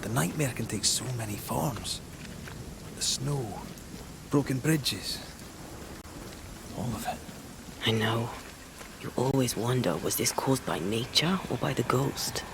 The nightmare can take so many forms. The snow, broken bridges, all of it. I know. You always wonder, was this caused by nature or by the ghost?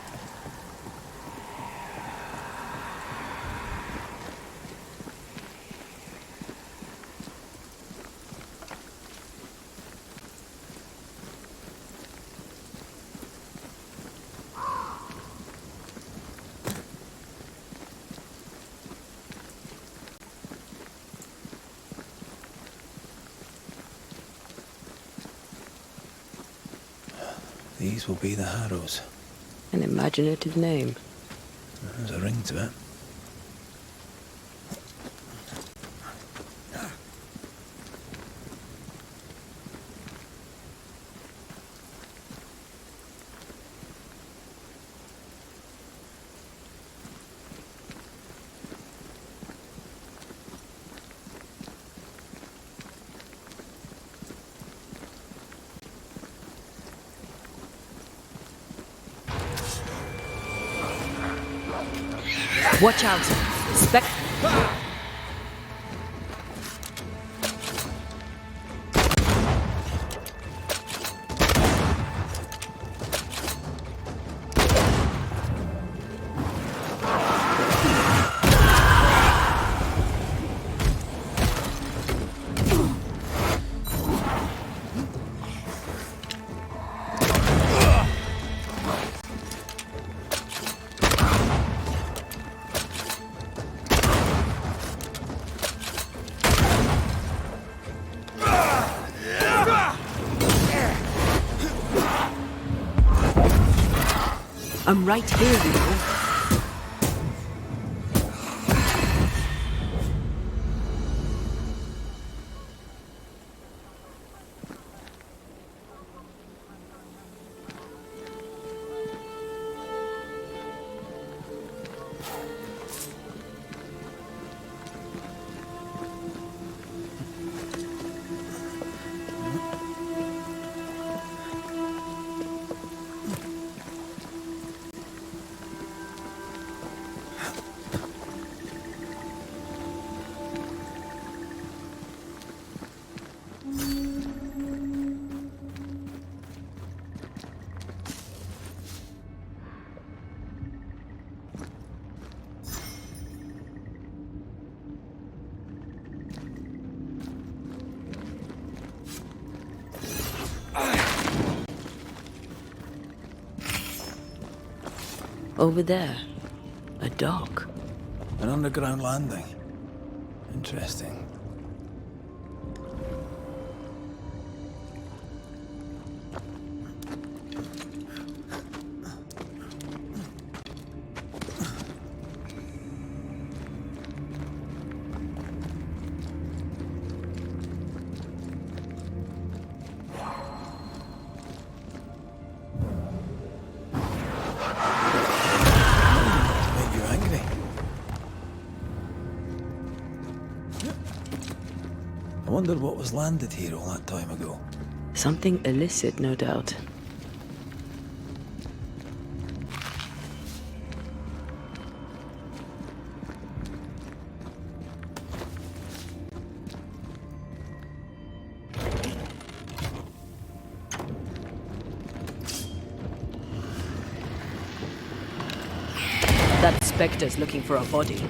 These will be the Harrows. An imaginative name. There's a ring to it. Watch out! I'm right here, you know. Over there, a dock. An underground landing. Interesting. I wonder what was landed here all that time ago. Something illicit, no doubt. That specter's looking for a body.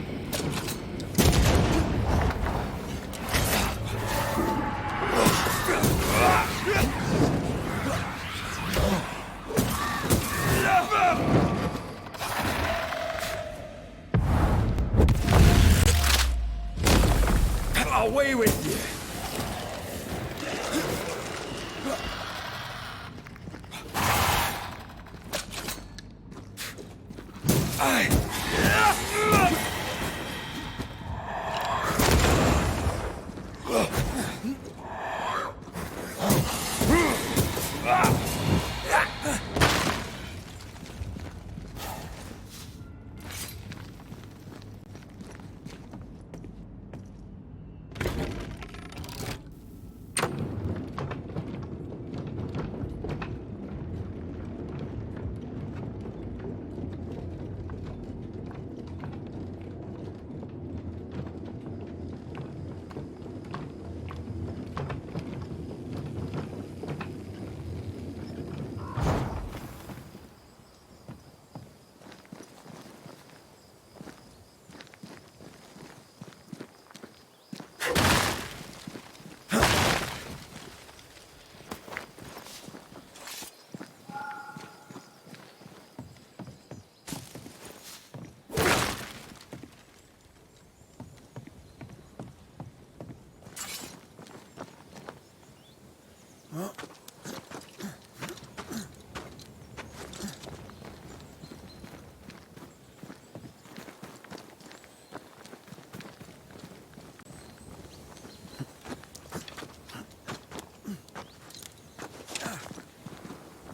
Away with you!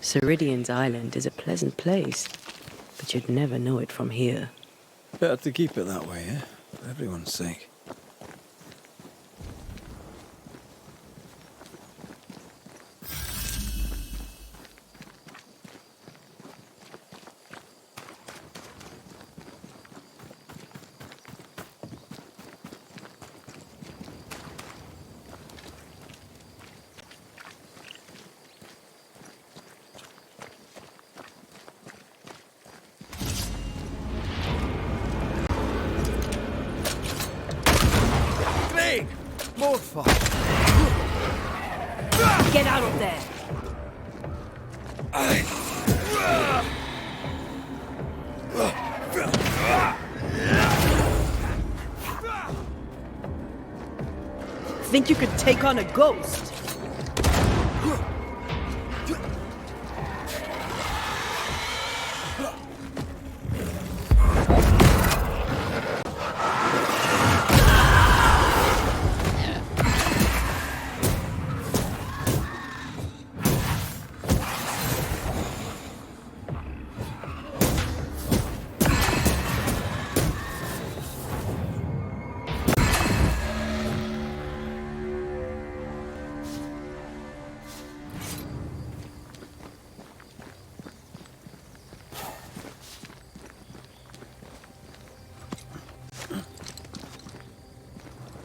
Ceridian's island is a pleasant place, but you'd never know it from here. Better to keep it that way, eh? For everyone's sake. More fun. Get out of there! Think you could take on a ghost?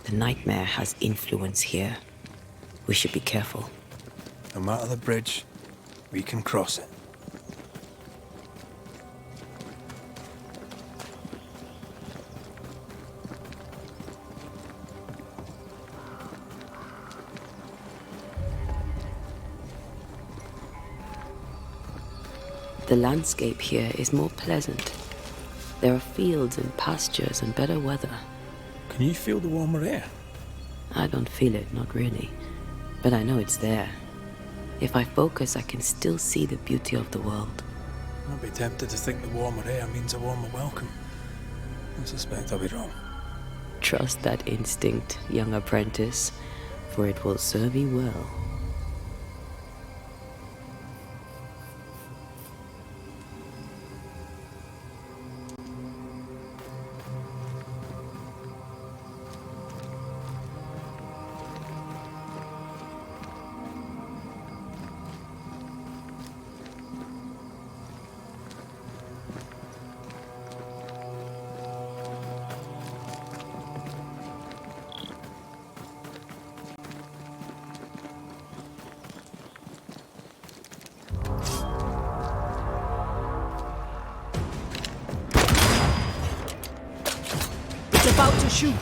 The nightmare has influence here. We should be careful. No matter the bridge, we can cross it. The landscape here is more pleasant. There are fields and pastures and better weather. Can you feel the warmer air? I don't feel it, not really. But I know it's there. If I focus, I can still see the beauty of the world. I'll be tempted to think the warmer air means a warmer welcome. I suspect I'll be wrong. Trust that instinct, young apprentice, for it will serve you well. About to shoot.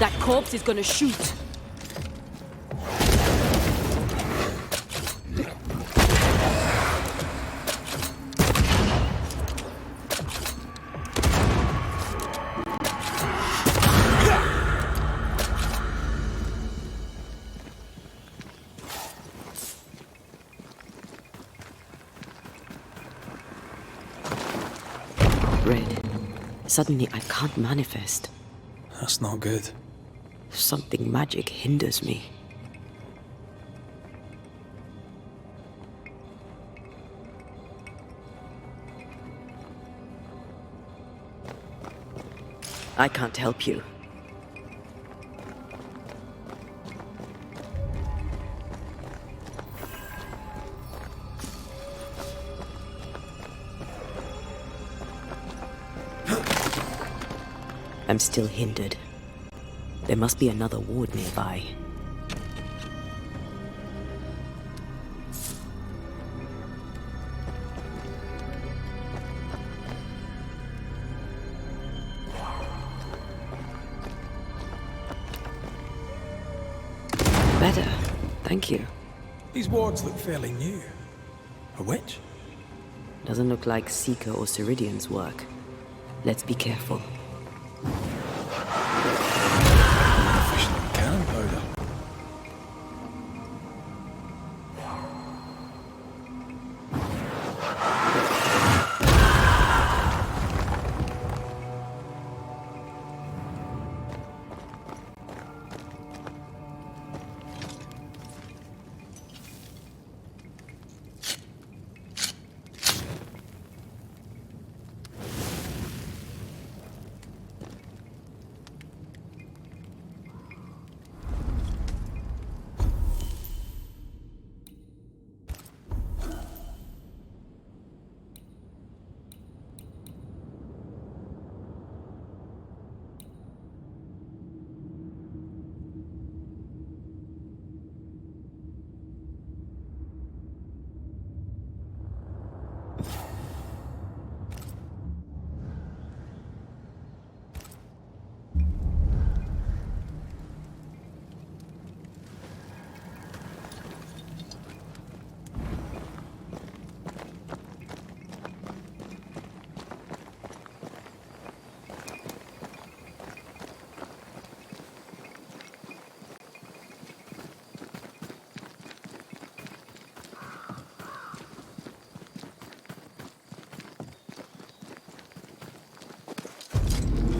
That corpse is gonna shoot. Suddenly, I can't manifest. That's not good. Something magic hinders me. I can't help you. I'm still hindered. There must be another ward nearby. Better. Thank you. These wards look fairly new. A witch? Doesn't look like Seeker or Ceridian's work. Let's be careful.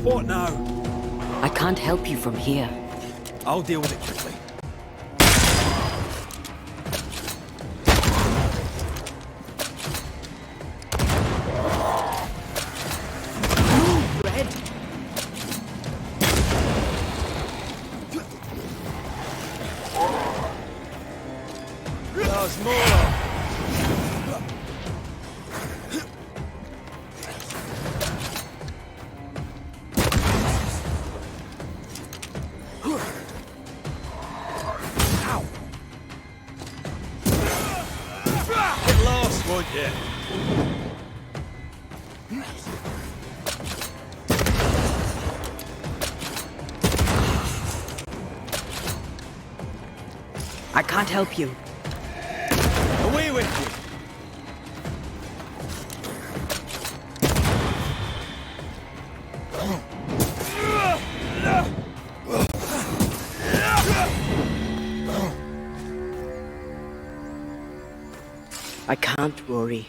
What now? I can't help you from here. I'll deal with it quickly. Move, Red! There's more! Won't you? I can't help you. Away with you! I can't, Rory.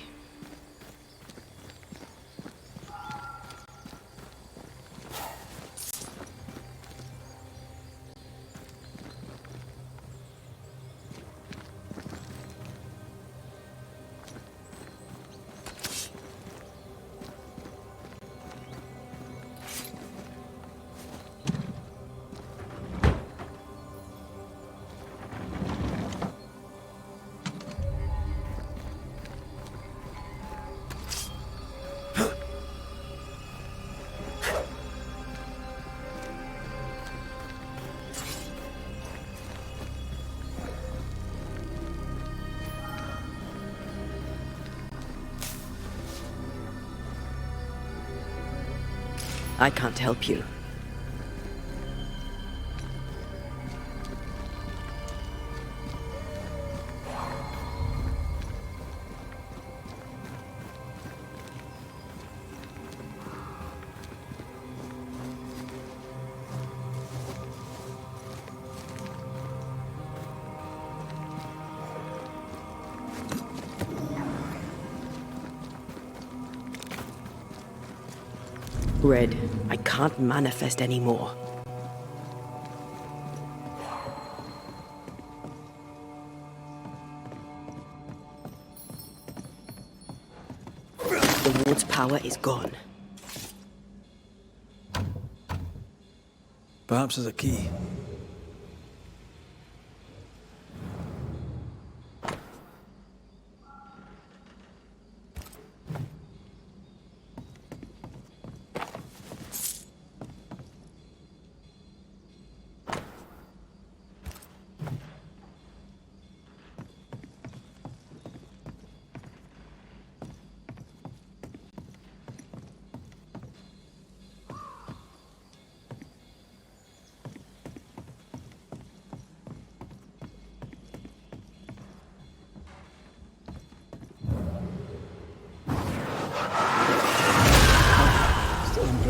I can't help you. Red, I can't manifest anymore. The ward's power is gone. Perhaps there's a key.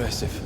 Impressive.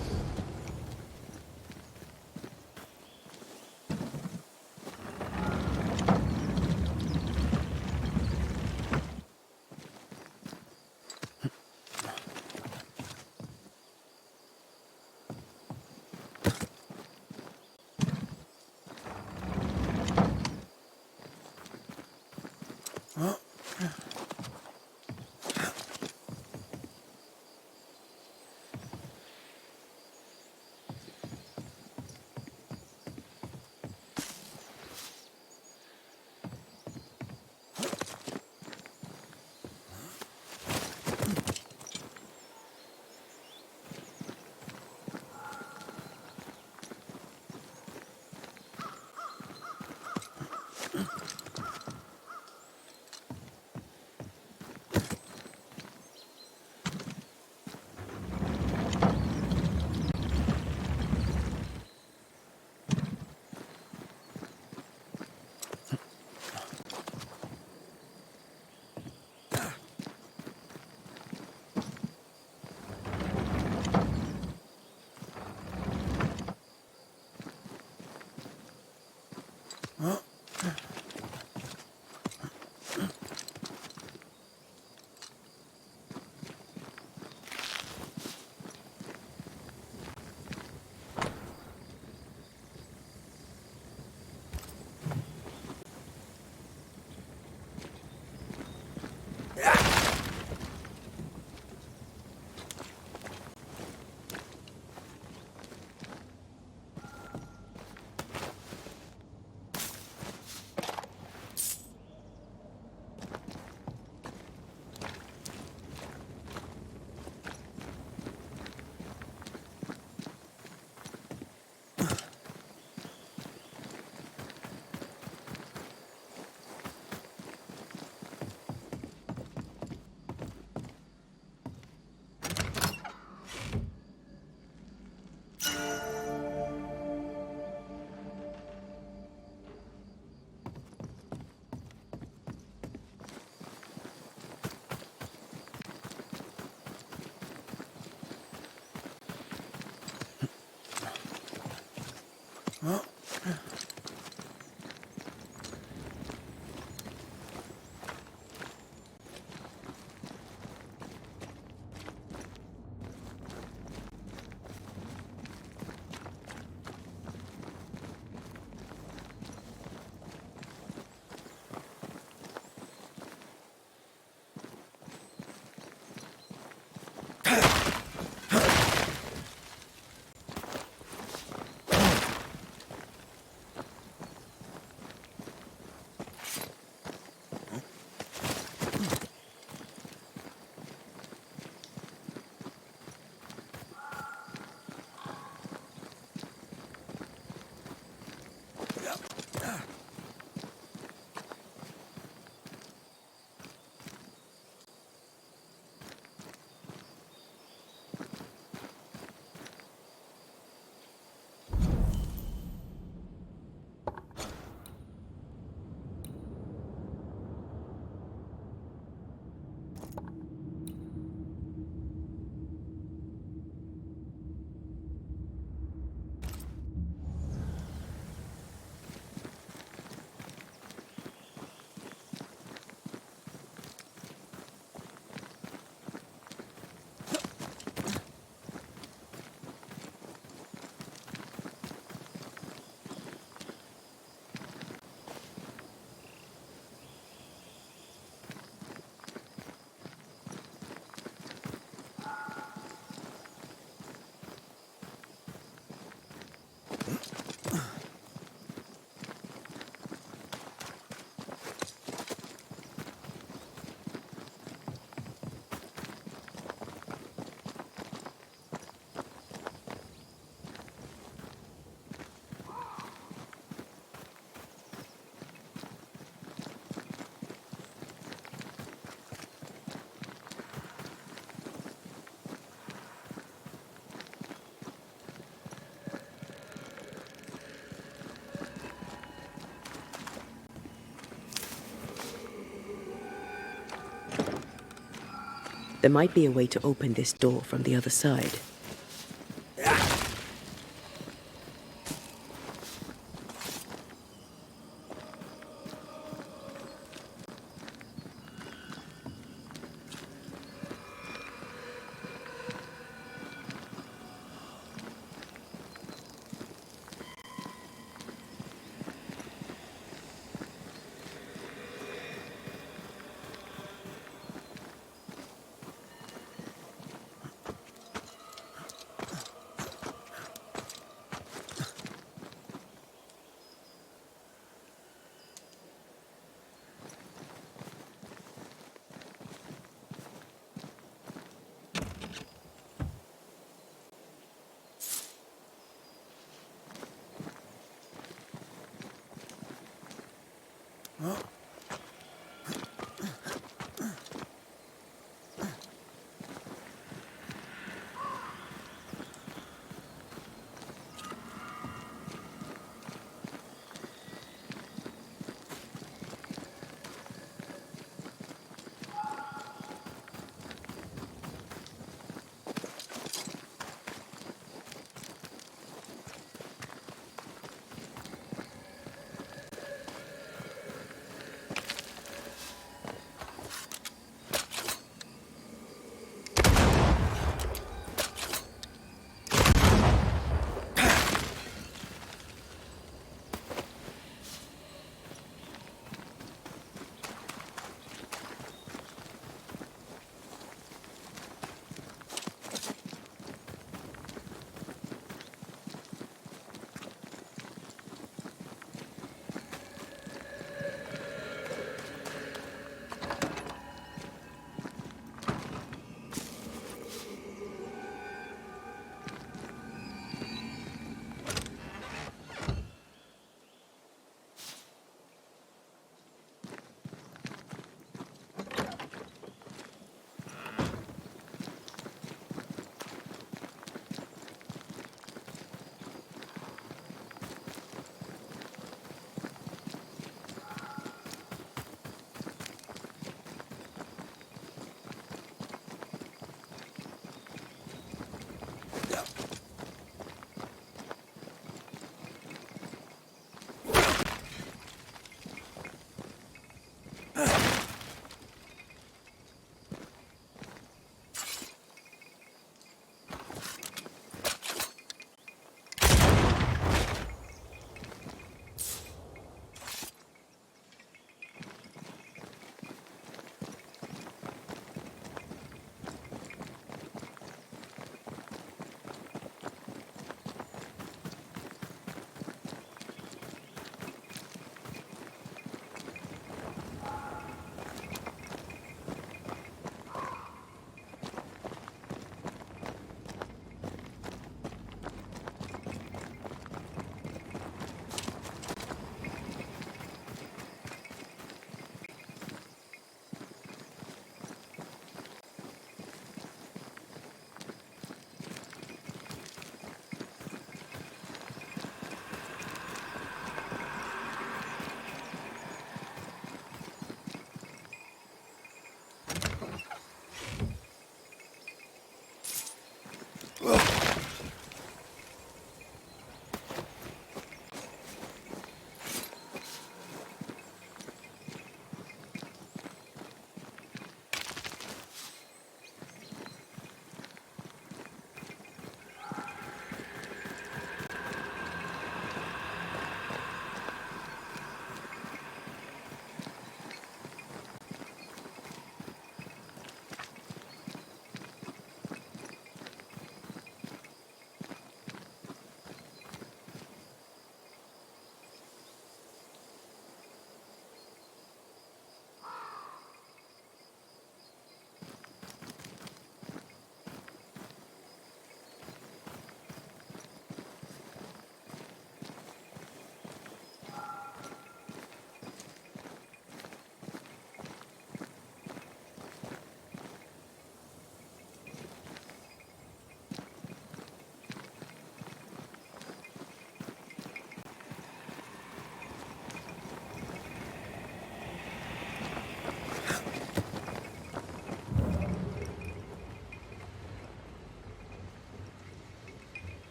There might be a way to open this door from the other side.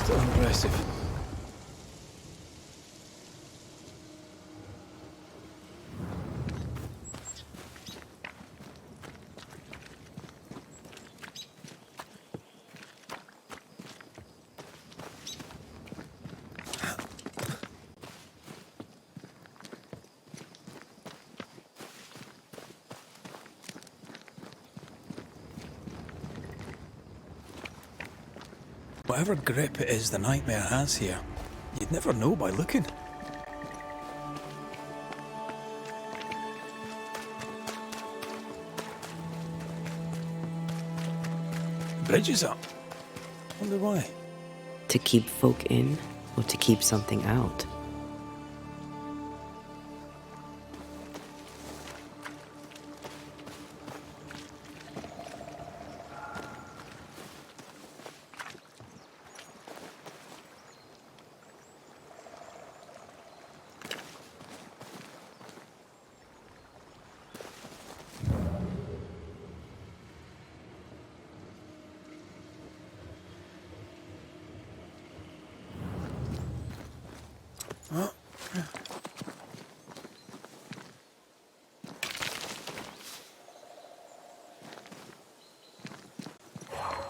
Still impressive. Whatever grip it is the nightmare has here, you'd never know by looking. Bridge is up. Wonder why. To keep folk in, or to keep something out?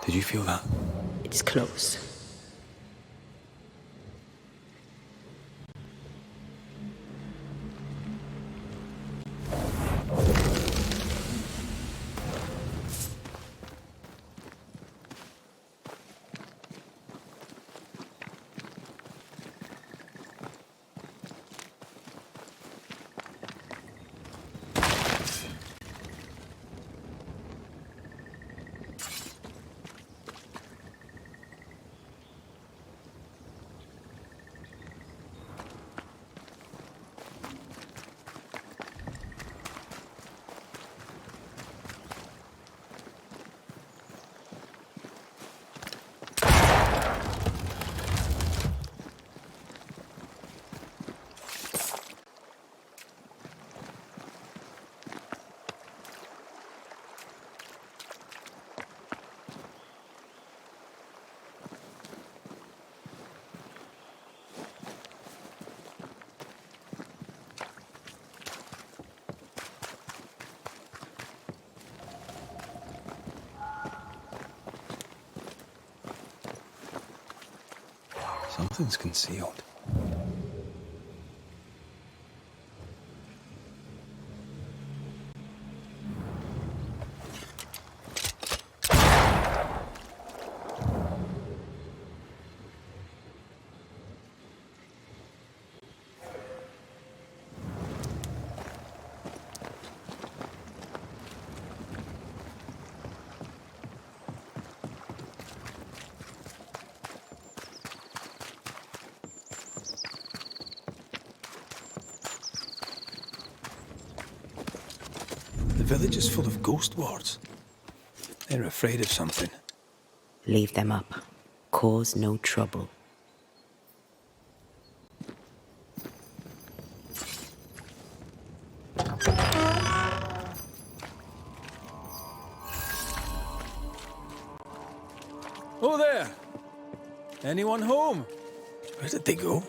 Did you feel that? It's close. Something's concealed. The village is full of ghost wards. They're afraid of something. Leave them up. Cause no trouble. Oh there! Anyone home? Where did they go?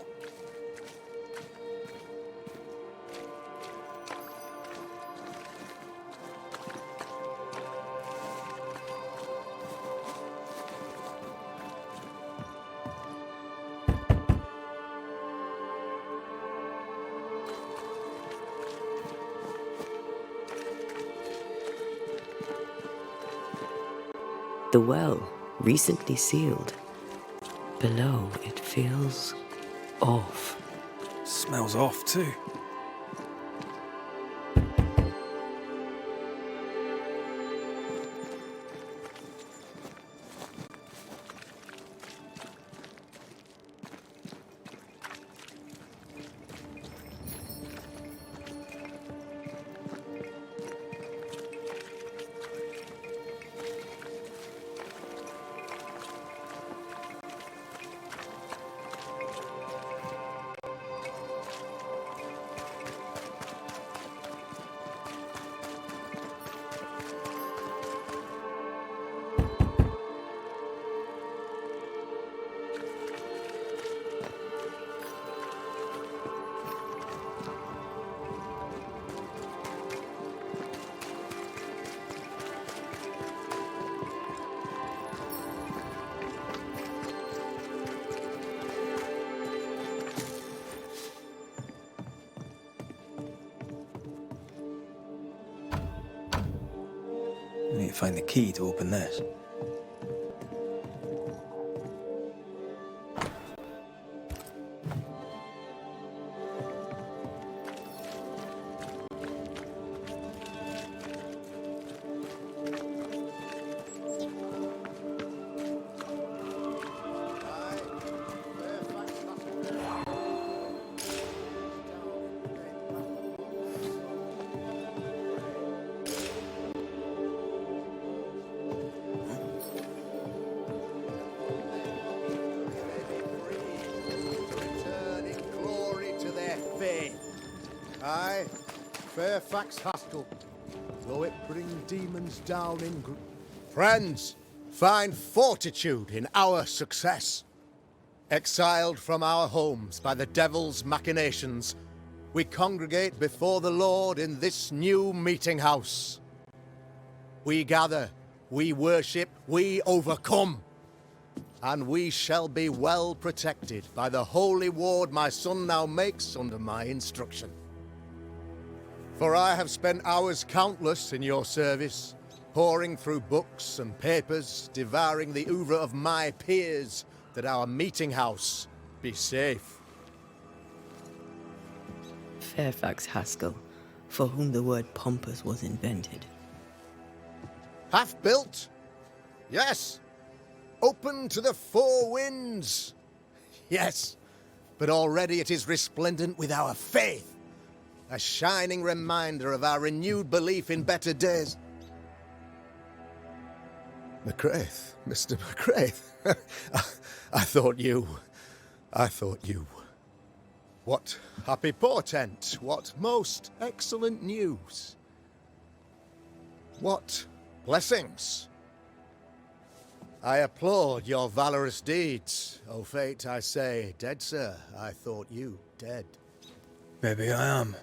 The well, recently sealed. Below, it feels off. Smells off too. find the key to open this. Aye, Fairfax Haskell, though it bring demons down in Friends, find fortitude in our success. Exiled from our homes by the devil's machinations, we congregate before the Lord in this new meeting house. We gather, we worship, we overcome. And we shall be well protected by the holy ward my son now makes under my instruction. For I have spent hours countless in your service, poring through books and papers, devouring the oeuvre of my peers, that our meeting house be safe. Fairfax Haskell, for whom the word pompous was invented. Half-built? Yes. Open to the four winds? Yes. But already it is resplendent with our faith. A shining reminder of our renewed belief in better days. McCraith, Mr. McCraith. I thought you. What happy portent, what most excellent news. What blessings. I applaud your valorous deeds. O fate, I say, dead sir, I thought you dead. Maybe I am.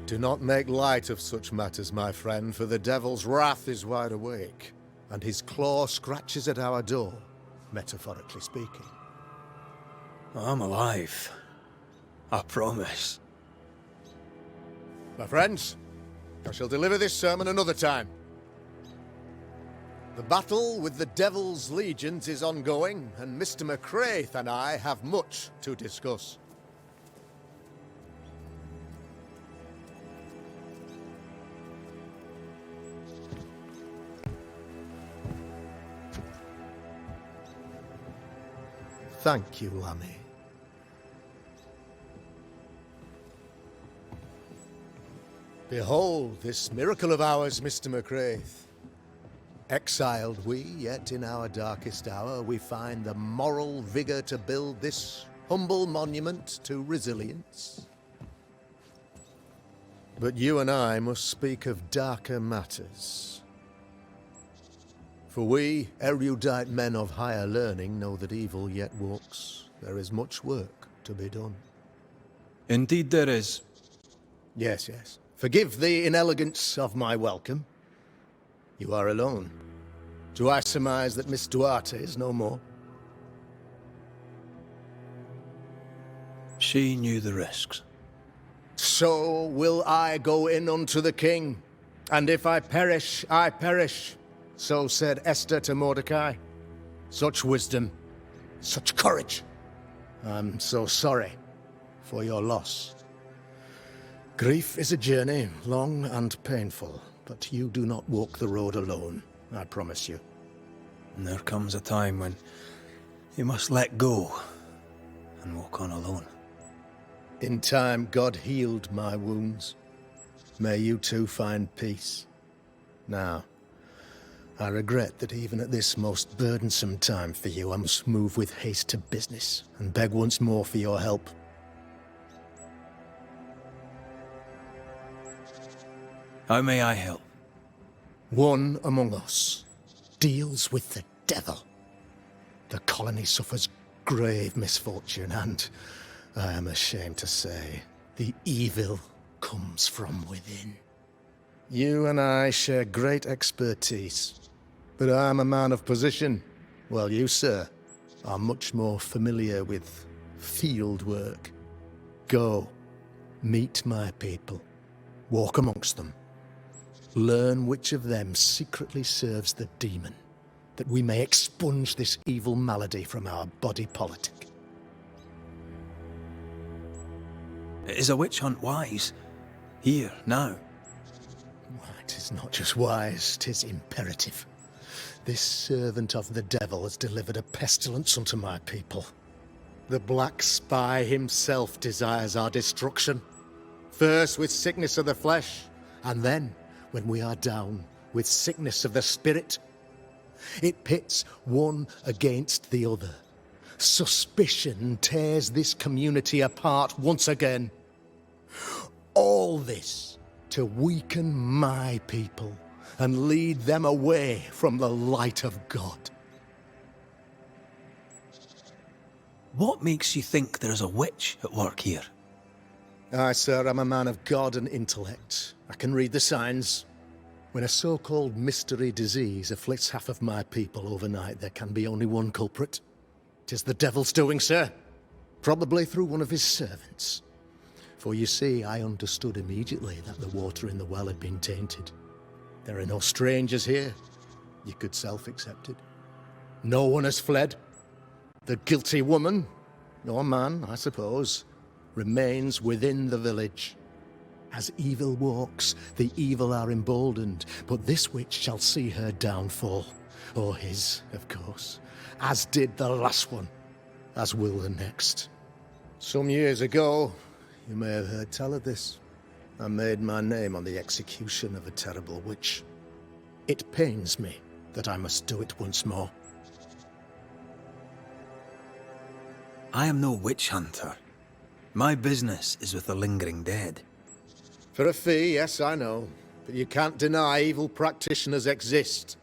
Do not make light of such matters, my friend, for the devil's wrath is wide awake, and his claw scratches at our door, metaphorically speaking. I'm alive. I promise. My friends, I shall deliver this sermon another time. The battle with the devil's legions is ongoing, and Mr. McCraith and I have much to discuss. Thank you, Lammy. Behold this miracle of ours, Mr. McCraith. Exiled we, yet in our darkest hour we find the moral vigor to build this humble monument to resilience. But you and I must speak of darker matters. For we, erudite men of higher learning, know that evil yet walks. There is much work to be done. Indeed there is. Yes, yes. Forgive the inelegance of my welcome. You are alone. Do I surmise that Miss Duarte is no more? She knew the risks. So will I go in unto the king. And if I perish, I perish. So said Esther to Mordecai. Such wisdom, such courage. I'm so sorry for your loss. Grief is a journey, long and painful, but you do not walk the road alone, I promise you. And there comes a time when you must let go and walk on alone. In time, God healed my wounds. May you too find peace. Now, I regret that even at this most burdensome time for you, I must move with haste to business and beg once more for your help. How may I help? One among us deals with the devil. The colony suffers grave misfortune and, I am ashamed to say, the evil comes from within. You and I share great expertise, but I am a man of position, while you, sir, are much more familiar with field work. Go, meet my people, walk amongst them, Learn which of them secretly serves the demon, that we may expunge this evil malady from our body politic. Is a witch hunt wise? Here, now? Why, 'tis not just wise, 'tis imperative. This servant of the devil has delivered a pestilence unto my people. The black spy himself desires our destruction. First with sickness of the flesh, and then, when we are down, with sickness of the spirit. It pits one against the other. Suspicion tears this community apart once again. All this to weaken my people and lead them away from the light of God. What makes you think there's a witch at work here? Aye, sir, I'm a man of God and intellect. I can read the signs. When a so-called mystery disease afflicts half of my people overnight, there can be only one culprit. 'Tis the devil's doing, sir. Probably through one of his servants. For you see, I understood immediately that the water in the well had been tainted. There are no strangers here. You could self-accept it. No one has fled. The guilty woman, or man, I suppose, remains within the village. As evil walks, the evil are emboldened, but this witch shall see her downfall. Or his, of course. As did the last one. As will the next. Some years ago, you may have heard tell of this. I made my name on the execution of a terrible witch. It pains me that I must do it once more. I am no witch hunter. My business is with the lingering dead. For a fee, yes, I know. But you can't deny evil practitioners exist.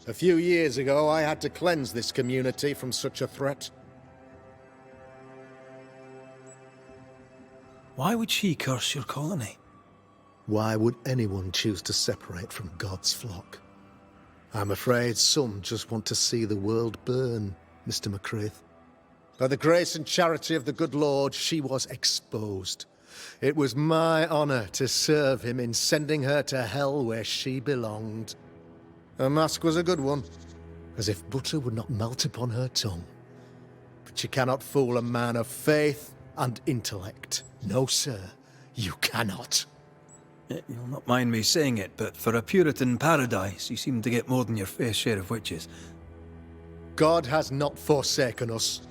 A few years ago, I had to cleanse this community from such a threat. Why would she curse your colony? Why would anyone choose to separate from God's flock? I'm afraid some just want to see the world burn, Mr. McCraith. By the grace and charity of the good Lord, she was exposed. It was my honor to serve him in sending her to hell where she belonged. Her mask was a good one, as if butter would not melt upon her tongue. But you cannot fool a man of faith and intellect. No, sir, you cannot. You'll not mind me saying it, but for a Puritan paradise, you seem to get more than your fair share of witches. God has not forsaken us,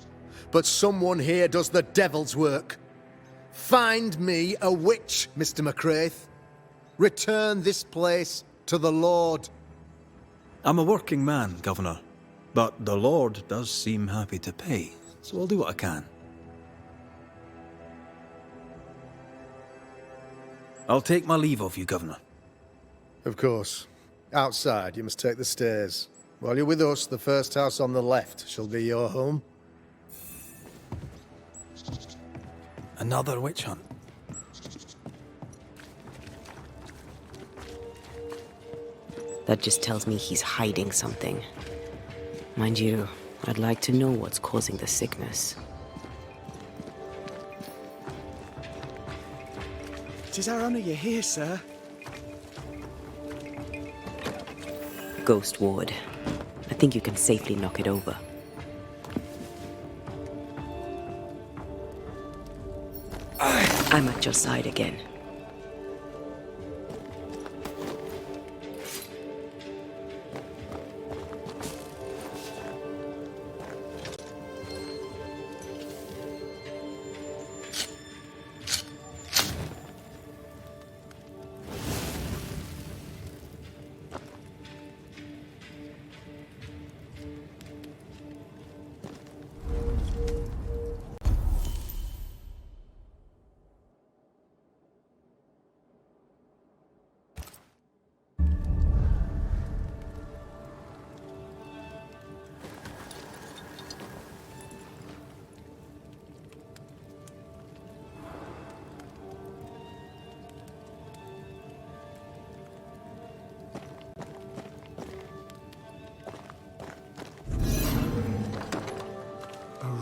but someone here does the devil's work. Find me a witch, Mr. McCraith. Return this place to the Lord. I'm a working man, Governor, but the Lord does seem happy to pay, so I'll do what I can. I'll take my leave of you, Governor. Of course. Outside, you must take the stairs. While you're with us, the first house on the left shall be your home. Another witch hunt. That just tells me he's hiding something. Mind you, I'd like to know what's causing the sickness. 'Tis our honor you're here, sir. Ghost Ward. I think you can safely knock it over. I'm at your side again.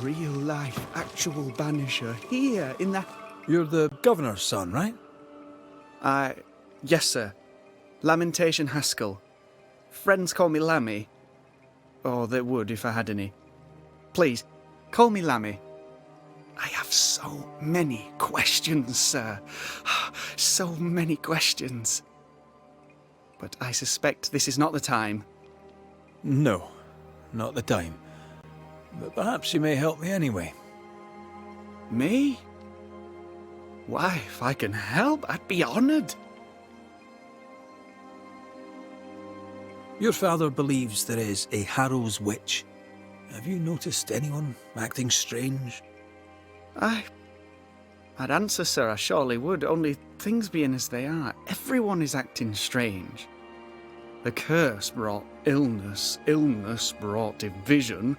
Real-life, actual banisher here in the... You're the Governor's son, right? Yes, sir. Lamentation Haskell. Friends call me Lammy. Or they would if I had any. Please, call me Lammy. I have so many questions, sir. So many questions. But I suspect this is not the time. No, not the time. But perhaps you may help me anyway. Me? Why, if I can help, I'd be honoured. Your father believes there is a Harrow's witch. Have you noticed anyone acting strange? I'd answer, sir, I surely would, only things being as they are, everyone is acting strange. The curse brought illness, illness brought division,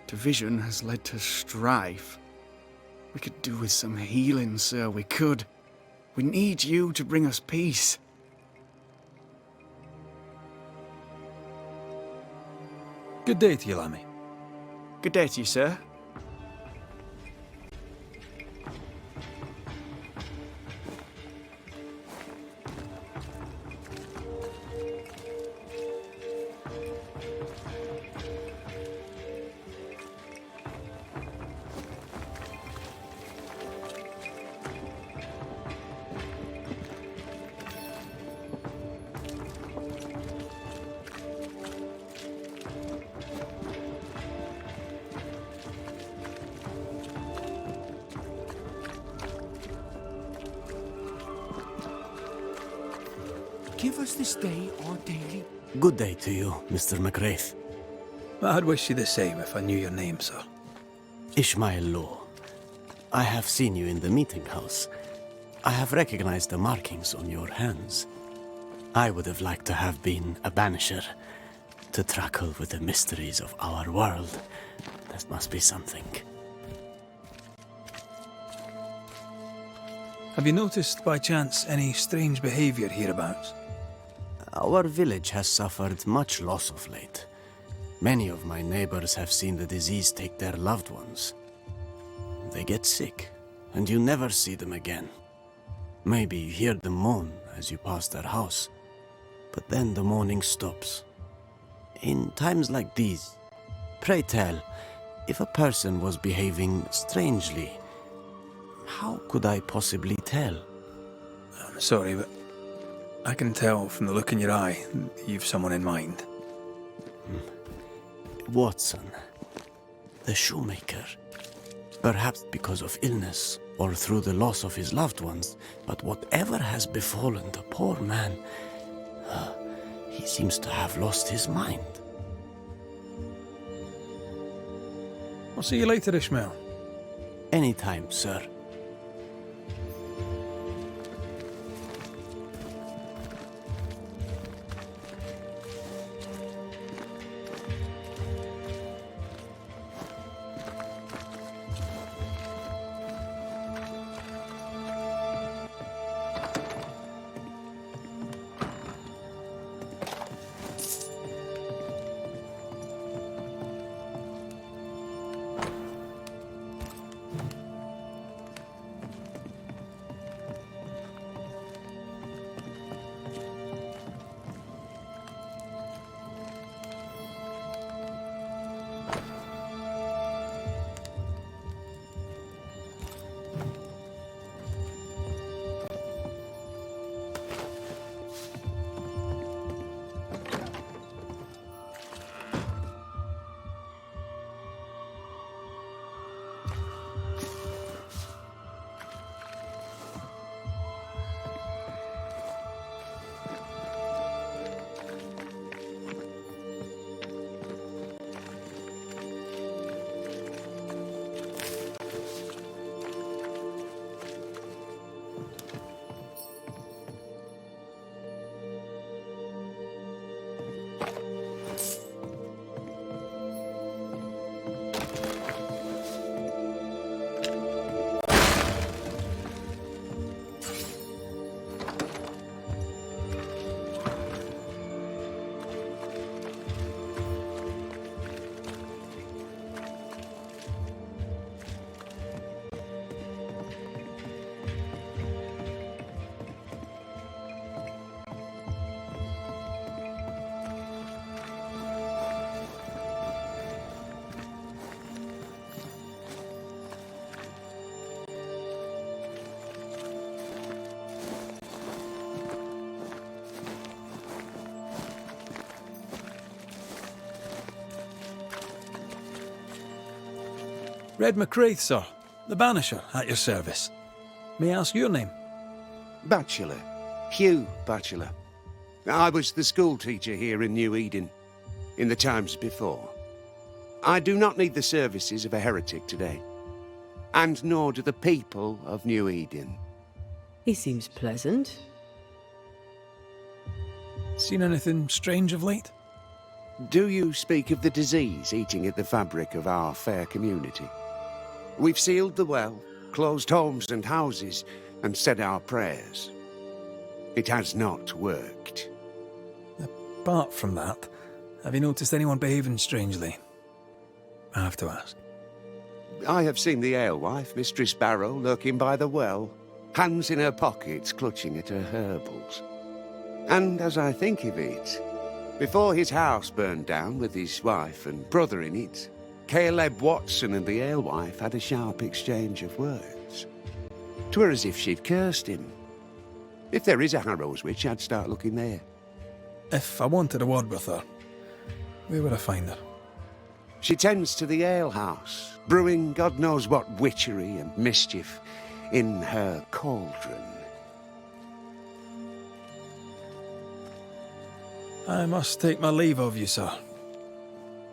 division has led to strife. We could do with some healing, sir, we could. We need you to bring us peace. Good day to you, Lammy. Good day to you, sir. Give us this day our daily... Good day to you, Mr. McGrath. I'd wish you the same if I knew your name, sir. Ishmael Law. I have seen you in the meeting house. I have recognized the markings on your hands. I would have liked to have been a banisher, to tackle with the mysteries of our world. That must be something. Have you noticed, by chance, any strange behavior hereabouts? Our village has suffered much loss of late. Many of my neighbors have seen the disease take their loved ones. They get sick, and you never see them again. Maybe you hear them moan as you pass their house, but then the moaning stops. In times like these, pray tell, if a person was behaving strangely, how could I possibly tell? I'm sorry, but I can tell from the look in your eye that you've someone in mind. Watson, the shoemaker. Perhaps because of illness or through the loss of his loved ones, but whatever has befallen the poor man, he seems to have lost his mind. I'll see you later, Ishmael. Anytime, sir. Red McCraith, sir. The Banisher, at your service. May I ask your name? Bachelor. Hugh Bachelor. I was the school teacher here in New Eden, in the times before. I do not need the services of a heretic today, and nor do the people of New Eden. He seems pleasant. Seen anything strange of late? Do you speak of the disease eating at the fabric of our fair community? We've sealed the well, closed homes and houses, and said our prayers. It has not worked. Apart from that, have you noticed anyone behaving strangely? I have to ask. I have seen the alewife, Mistress Barrow, lurking by the well, hands in her pockets clutching at her herbals. And as I think of it, before his house burned down with his wife and brother in it, Caleb Watson and the alewife had a sharp exchange of words. 'Twere as if she'd cursed him. If there is a Harrow's witch, I'd start looking there. If I wanted a word with her, where would I find her? She tends to the alehouse, brewing God knows what witchery and mischief in her cauldron. I must take my leave of you, sir.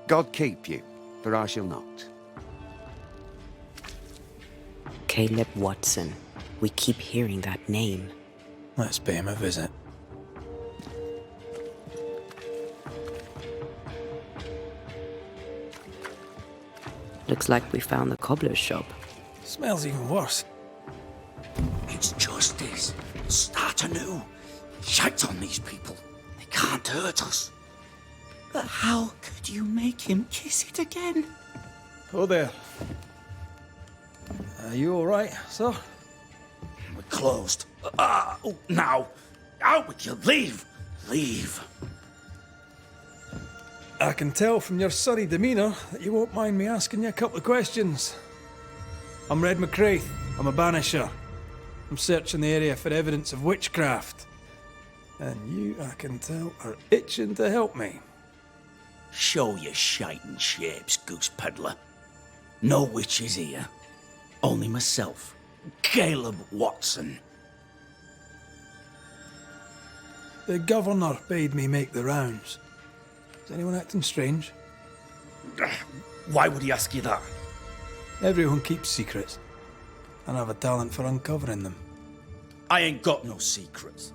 God keep you, for I shall not. Caleb Watson. We keep hearing that name. Let's pay him a visit. Looks like we found the cobbler's shop. Smells even worse. It's justice. Start anew. Shite on these people. They can't hurt us. But how could you make him kiss it again? Oh there. Are you alright, sir? We're closed. Now. Out with you. Leave. Leave. I can tell from your surly demeanour that you won't mind me asking you a couple of questions. I'm Red McCraith. I'm a banisher. I'm searching the area for evidence of witchcraft. And you, I can tell, are itching to help me. Show your shiting shapes, goose peddler. No witches here. Only myself, Caleb Watson. The governor bade me make the rounds. Is anyone acting strange? Why would he ask you that? Everyone keeps secrets, and I have a talent for uncovering them. I ain't got no secrets.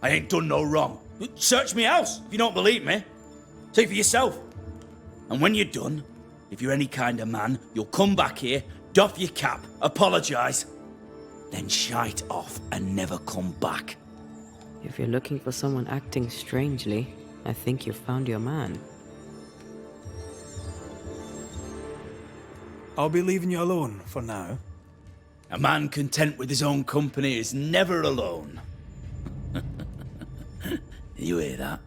I ain't done no wrong. Search me house if you don't believe me. See for yourself. And when you're done, if you're any kind of man, you'll come back here, doff your cap, apologise, then shite off and never come back. If you're looking for someone acting strangely, I think you've found your man. I'll be leaving you alone for now. A man content with his own company is never alone. You hear that?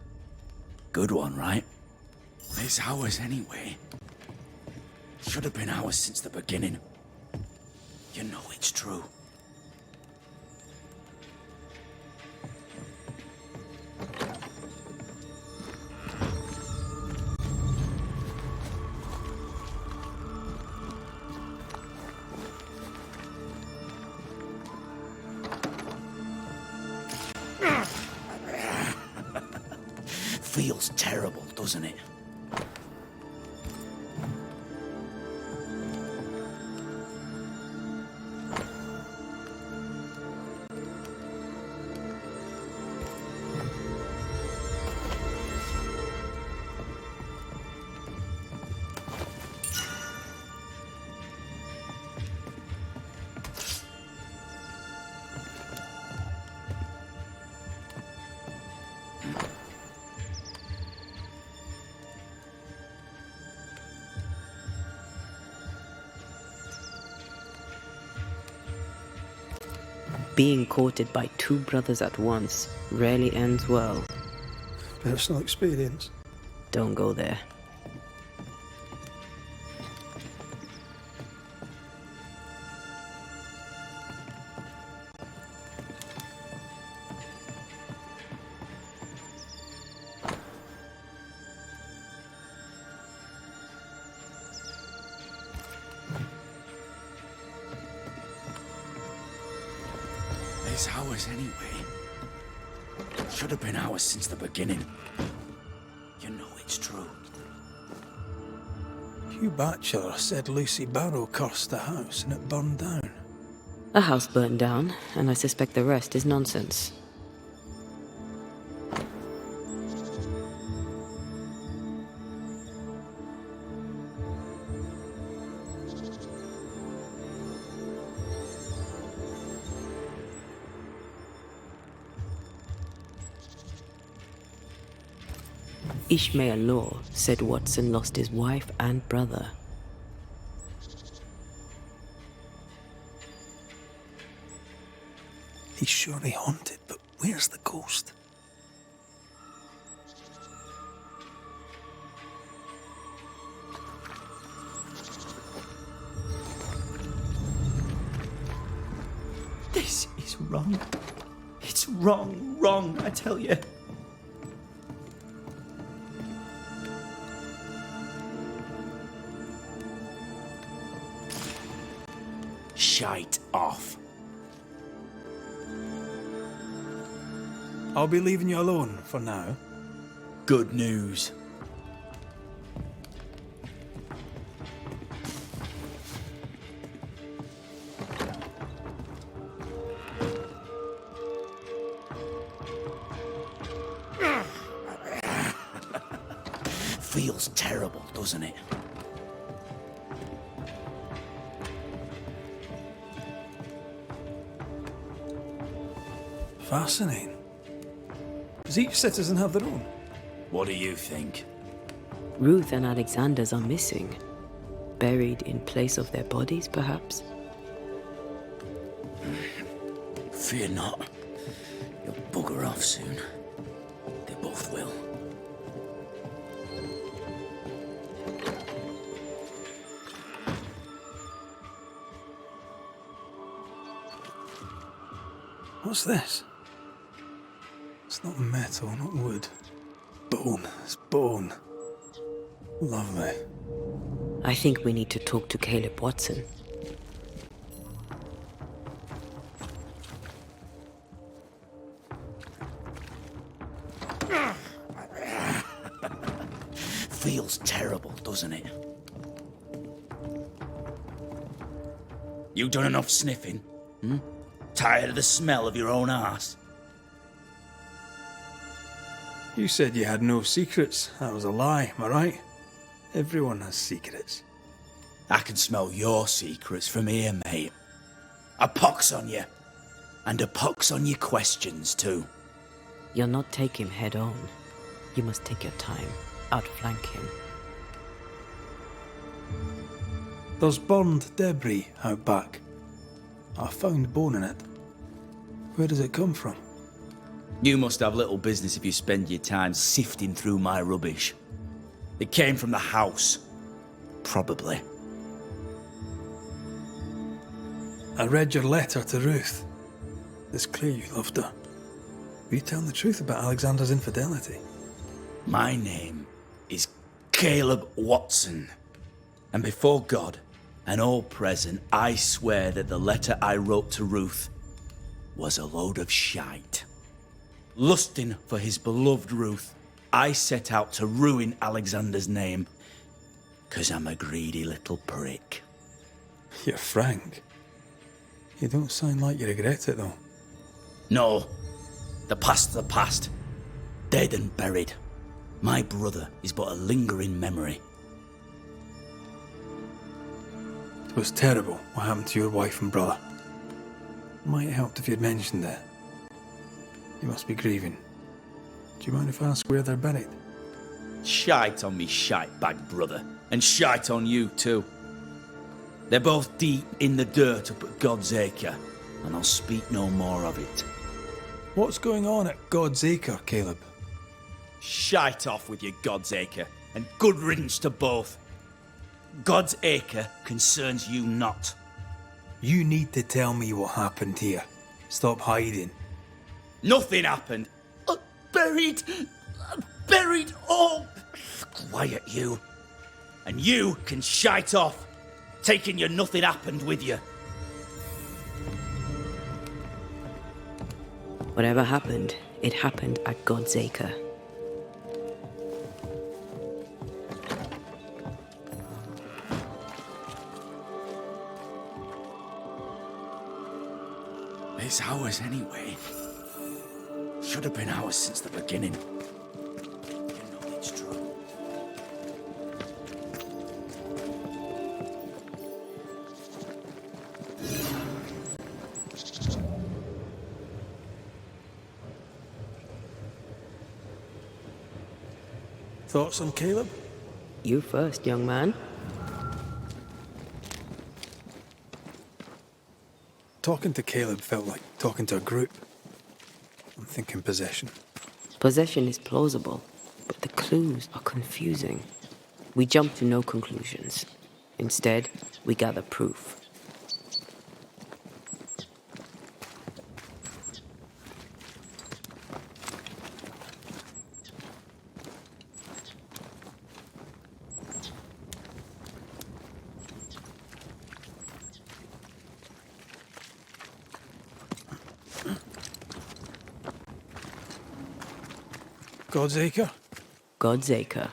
Good one, right? It's ours anyway. Should have been ours since the beginning. You know it's true. Feels terrible, doesn't it? Being courted by two brothers at once rarely ends well. Personal experience. Don't go there. is ours anyway. Should have been ours since the beginning. You know it's true. Hugh Batchelor said Lucy Barrow cursed the house and it burned down. A house burned down, and I suspect the rest is nonsense. Ishmael Law said Watson lost his wife and brother. He's surely haunted, but where's the ghost? This is wrong. It's wrong, I tell you. Shite off. I'll be leaving you alone for now. Good news. Feels terrible, doesn't it? Fascinating. Does each citizen have their own? What do you think? Ruth and Alexander's are missing. Buried in place of their bodies, perhaps? Fear not. You'll bugger off soon. They both will. What's this? It's not metal, not wood. Bone. It's bone. Lovely. I think we need to talk to Caleb Watson. Feels terrible, doesn't it? You done enough sniffing? Tired of the smell of your own arse? You said you had no secrets. That was a lie, am I right? Everyone has secrets. I can smell your secrets from here, mate. A pox on you. And a pox on your questions, too. You'll not take him head on. You must take your time, outflank him. There's burned debris out back. I found bone in it. Where does it come from? You must have little business if you spend your time sifting through my rubbish. It came from the house. Probably. I read your letter to Ruth. It's clear you loved her. Were you telling the truth about Alexander's infidelity? My name is Caleb Watson. And before God and all present, I swear that the letter I wrote to Ruth was a load of shite. Lusting for his beloved Ruth, I set out to ruin Alexander's name, 'cause I'm a greedy little prick. You're frank. You don't sound like you regret it, though. No, the past's the past. Dead and buried. My brother is but a lingering memory. It was terrible what happened to your wife and brother. Might have helped if you'd mentioned it. You must be grieving. Do you mind if I ask where they're buried? Shite on me shite-bag brother, and shite on you too. They're both deep in the dirt up at God's Acre, and I'll speak no more of it. What's going on at God's Acre, Caleb? Shite off with your God's Acre, and good riddance to both. God's Acre concerns you not. You need to tell me what happened here. Stop hiding. Nothing happened. Buried. Buried. Oh, quiet you. And you can shite off, taking your nothing happened with you. Whatever happened, it happened at God's Acre. It's ours anyway. Should have been ours since the beginning. You know it's true. Thoughts on Caleb? You first, young man. Talking to Caleb felt like talking to a group. I'm thinking possession. Possession is plausible, but the clues are confusing. We jump to no conclusions. Instead, we gather proof. God's Acre? God's Acre.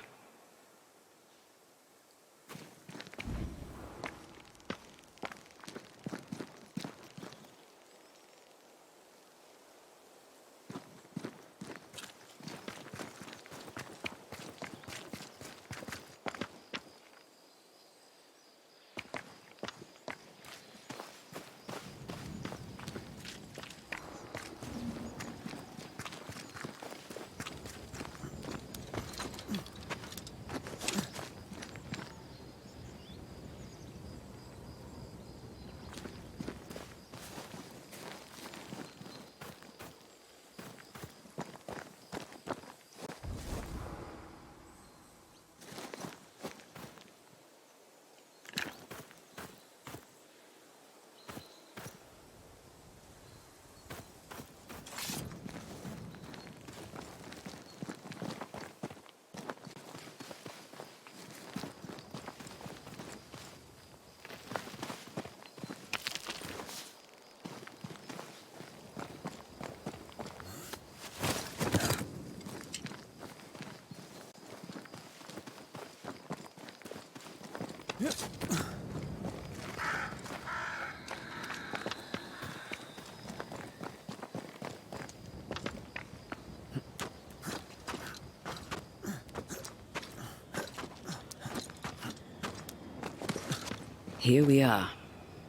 Here we are.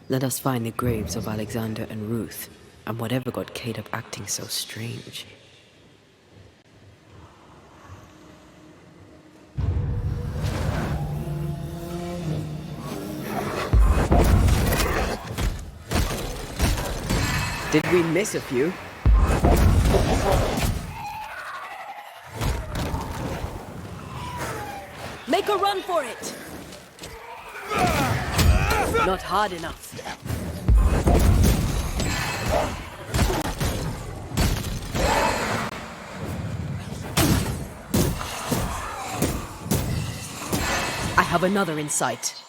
Let us find the graves of Alexander and Ruth, and whatever got Caleb acting so strange. Did we miss a few? Make a run for it! Not hard enough. I have another in sight.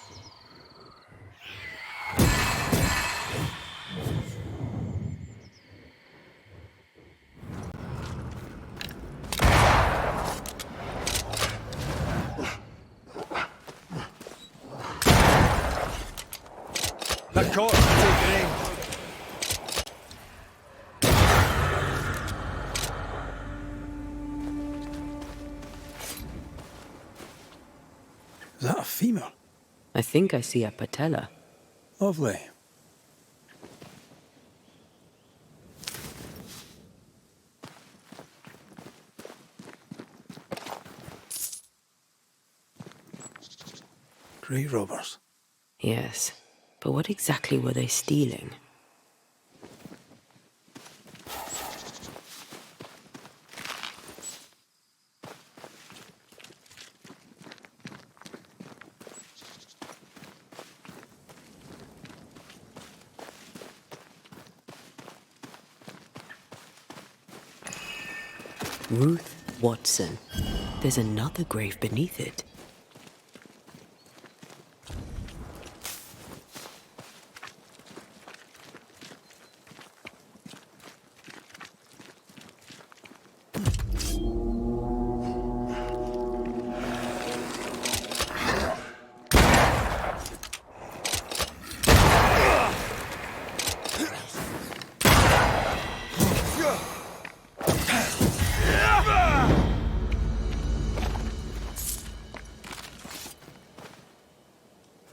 That corpse is taking aim. Is that a femur? I think I see a patella. Lovely. Grave robbers. Yes, but what exactly were they stealing? Ruth Watson. There's another grave beneath it.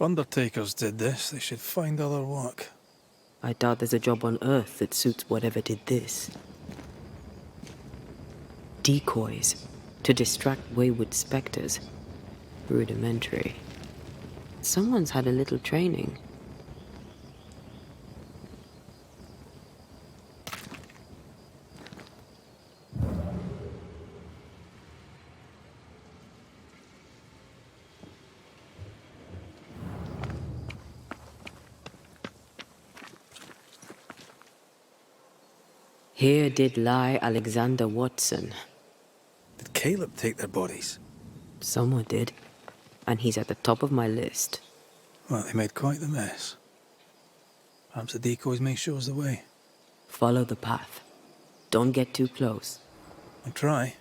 undertakers did this, they should find other work. I doubt there's a job on Earth that suits whatever did this. Decoys to distract wayward specters. Rudimentary. Someone's had a little training. Here did lie Alexander Watson. Did Caleb take their bodies? Someone did, and he's at the top of my list. Well, they made quite the mess. Perhaps the decoys may show us the way. Follow the path. Don't get too close. I'll try.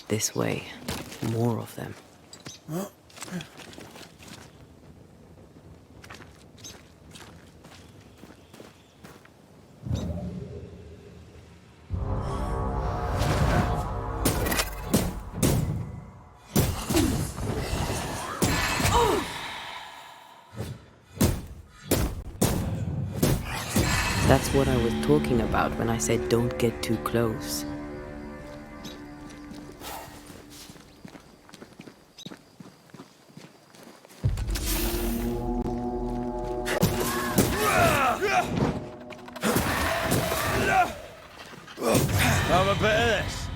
This way. More of them. Well, That's what I was talking about when I said don't get too close. Have a bit of this.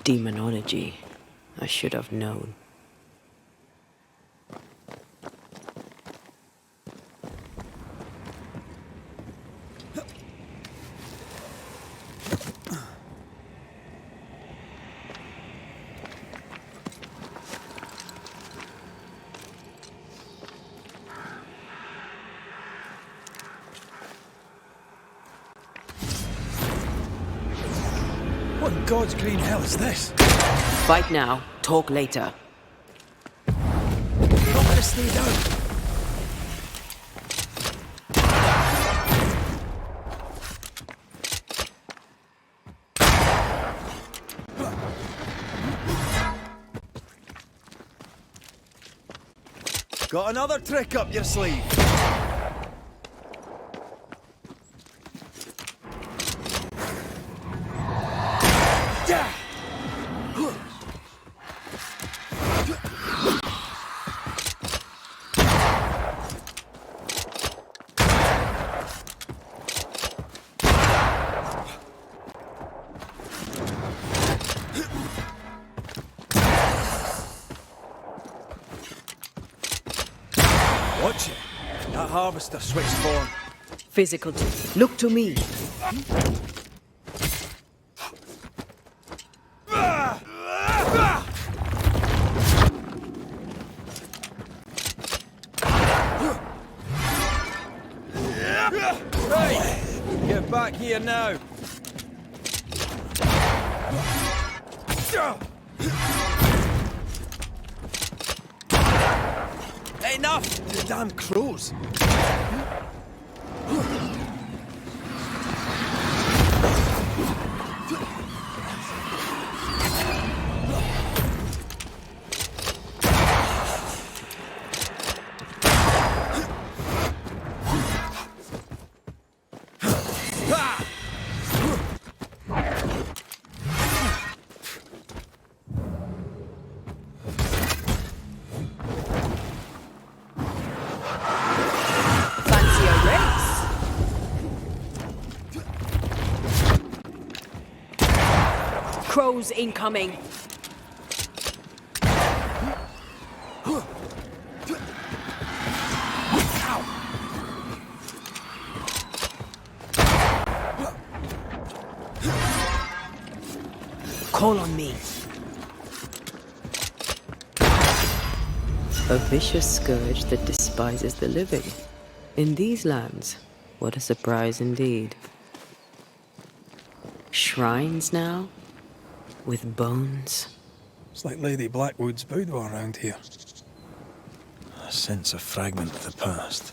Demonology. I should have known. what in God's green hell is this? Fight now, talk later. Not gonna stay down. Got another trick up your sleeve. Watch it. That harvester switched form. Physical. Look to me. Right. Get back here now. Enough! The damn crows! Crows incoming. Call on me. A vicious scourge that despises the living. In these lands, what a surprise indeed. Shrines now, with bones. It's like Lady Blackwood's boudoir around here. I sense a fragment of the past.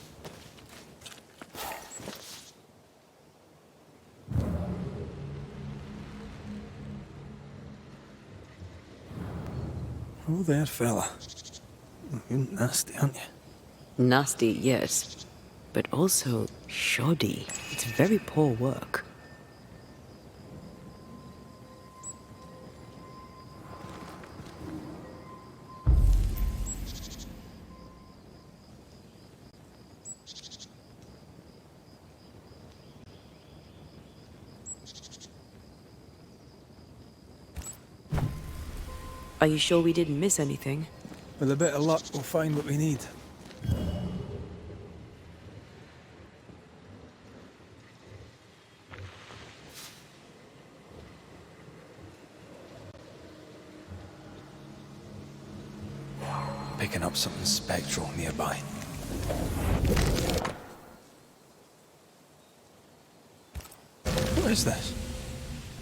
Oh there, fella. You're nasty, aren't you? Nasty, yes, but also shoddy. It's very poor work. Are you sure we didn't miss anything? With a bit of luck, we'll find what we need. Picking up something spectral nearby. What is this?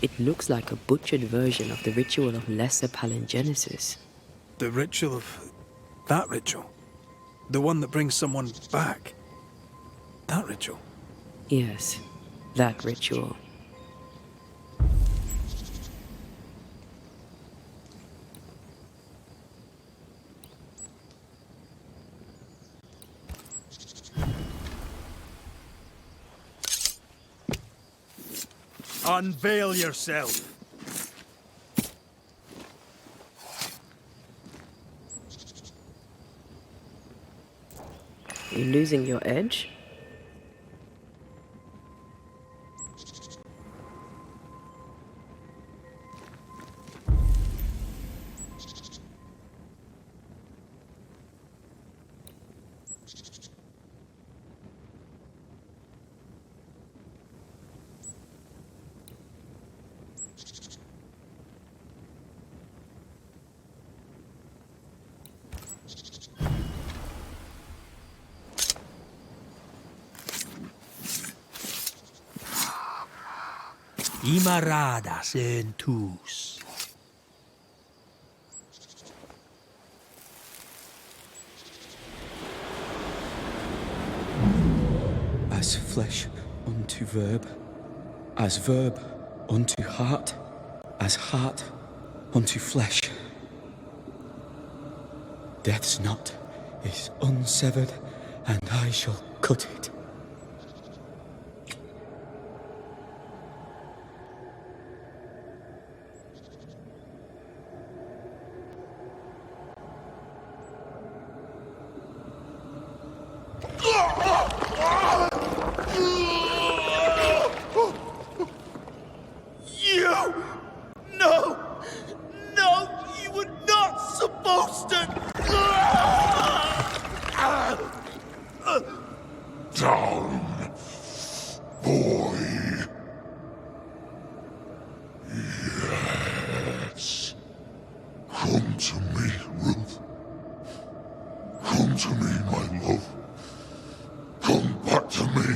It looks like a butchered version of the ritual of Lesser Palingenesis. The ritual of... that ritual? The one that brings someone back? That ritual? Yes, that ritual. Unveil yourself. You losing your edge? Imarada sentus. As flesh unto verb, as verb unto heart, as heart unto flesh. Death's knot is unsevered, and I shall cut it. Come to me, Ruth. Come to me, my love. Come back to me.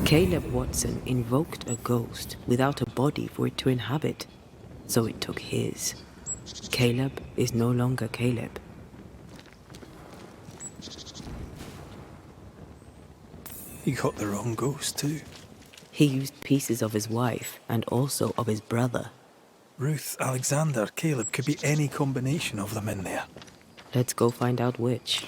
Caleb Watson invoked a ghost without a body for it to inhabit, so it took his. Caleb is no longer Caleb. He got the wrong ghost too. He used pieces of his wife and also of his brother. Ruth, Alexander, Caleb could be any combination of them in there. Let's go find out which.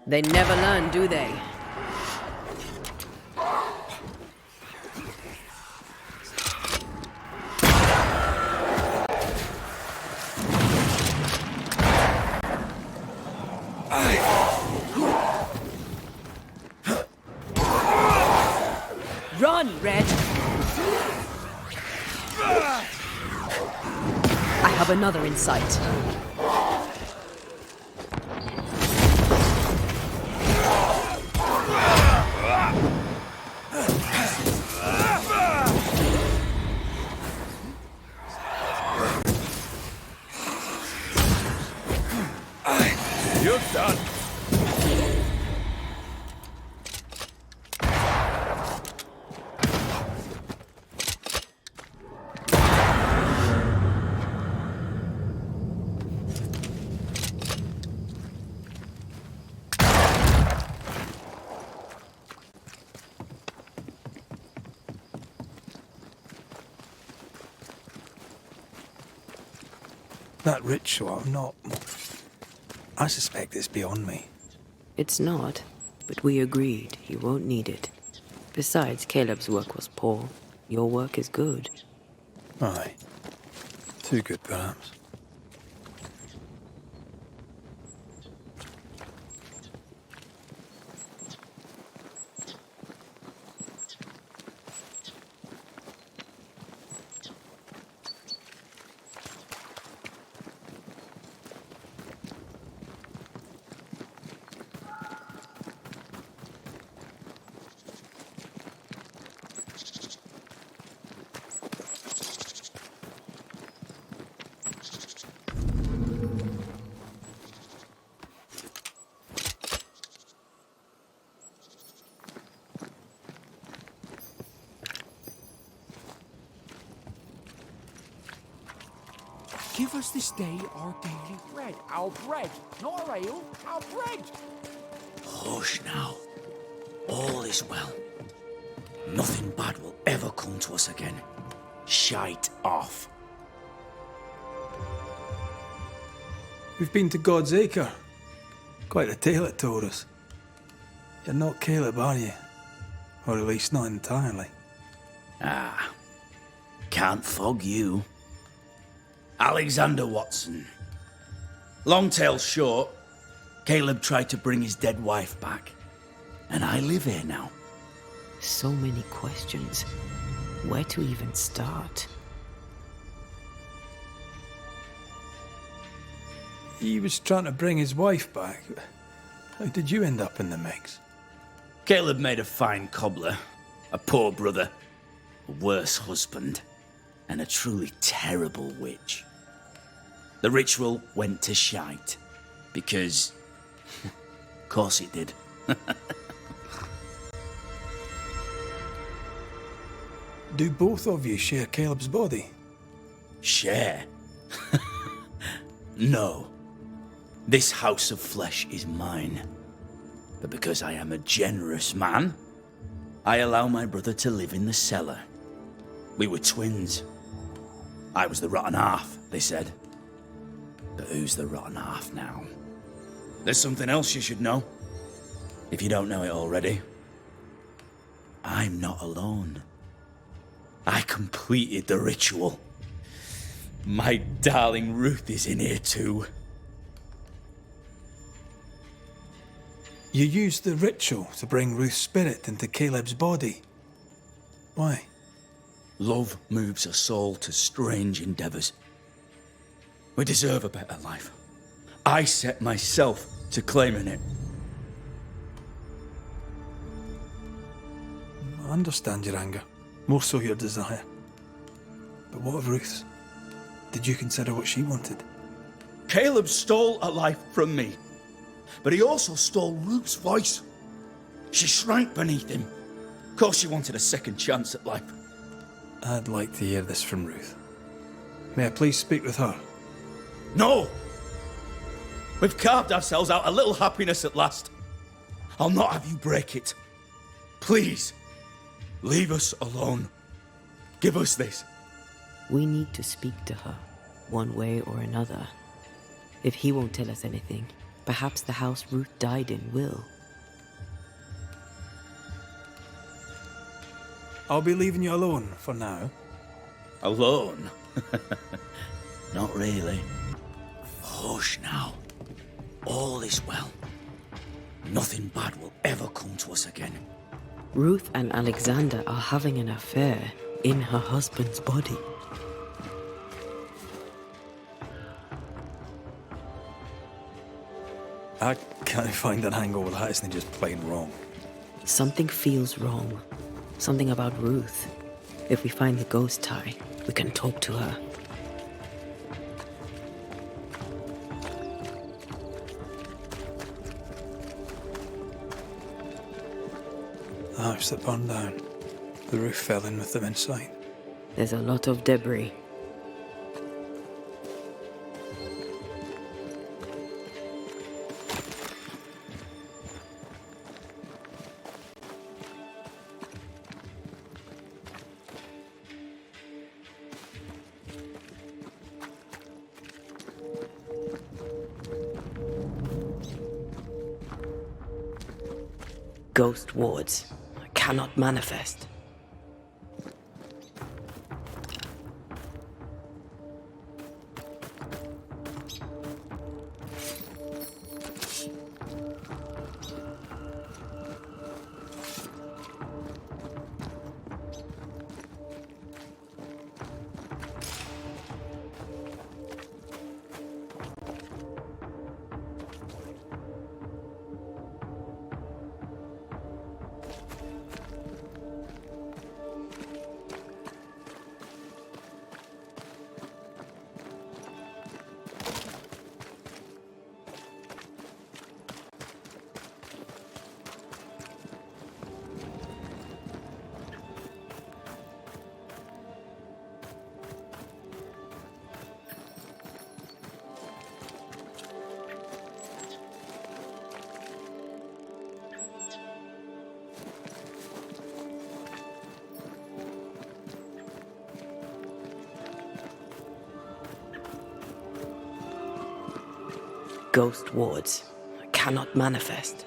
They never learn, do they? Run, Red! I have another in sight. You're done. That ritual, I suspect it's beyond me. It's not, but we agreed he won't need it. Besides, Caleb's work was poor. Your work is good. Aye. Too good, perhaps. Give us this day our daily bread. Our bread, not our ale, our bread. Hush now. All is well. Nothing bad will ever come to us again. Shite off. We've been to God's Acre. Quite a tale it told us. You're not Caleb, are you? Or at least not entirely. Ah. Can't fog you. Alexander Watson. Long tale short, Caleb tried to bring his dead wife back. And I live here now. So many questions. Where to even start? He was trying to bring his wife back. How did you end up in the mix? Caleb made a fine cobbler, a poor brother, a worse husband, and a truly terrible witch. The ritual went to shite, because... of course it did. Do both of you share Caleb's body? Share? No. This house of flesh is mine. But because I am a generous man, I allow my brother to live in the cellar. We were twins. I was the rotten half, they said. But who's the rotten half now? There's something else you should know. If you don't know it already. I'm not alone. I completed the ritual. My darling Ruth is in here too. You used the ritual to bring Ruth's spirit into Caleb's body. Why? Love moves a soul to strange endeavors. We deserve a better life. I set myself to claiming it. I understand your anger, more so your desire. But what of Ruth's? Did you consider what she wanted? Caleb stole a life from me, but he also stole Ruth's voice. She shrank beneath him. Of course she wanted a second chance at life. I'd like to hear this from Ruth. May I please speak with her? No! We've carved ourselves out a little happiness at last. I'll not have you break it. Please, leave us alone. Give us this. We need to speak to her, one way or another. If he won't tell us anything, Perhaps the house Ruth died in will. I'll be leaving you alone for now. Alone? Not really. Hush now. All is well. Nothing bad will ever come to us again. Ruth and Alexander are having an affair in her husband's body. I can't find an angle with that, isn't it just plain wrong? Something feels wrong. Something about Ruth. If we find the ghost tie, we can talk to her. The house that burned down. The roof fell in with them inside. There's a lot of debris. Ghost wards cannot manifest. Ghost wards cannot manifest.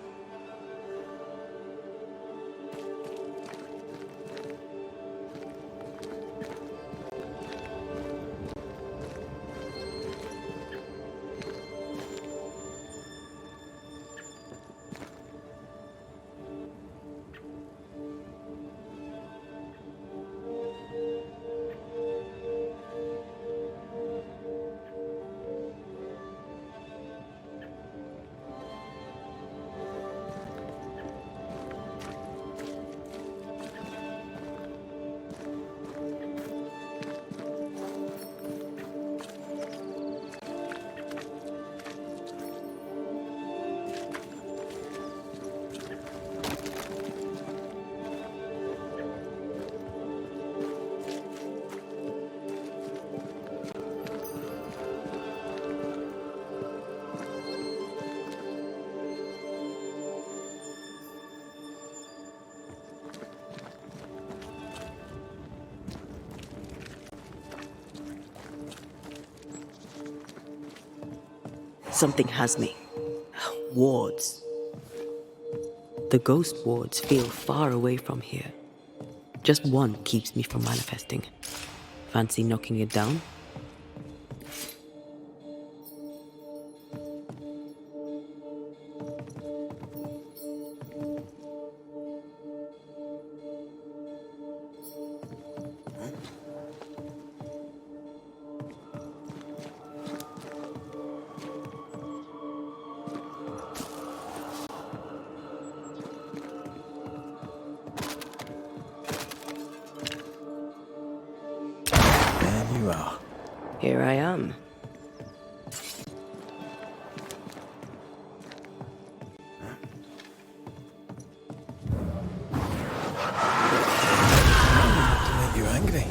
Something has me. Wards. The ghost wards feel far away from here. Just one keeps me from manifesting. Fancy knocking it down? There you are. Here I am. To make you angry.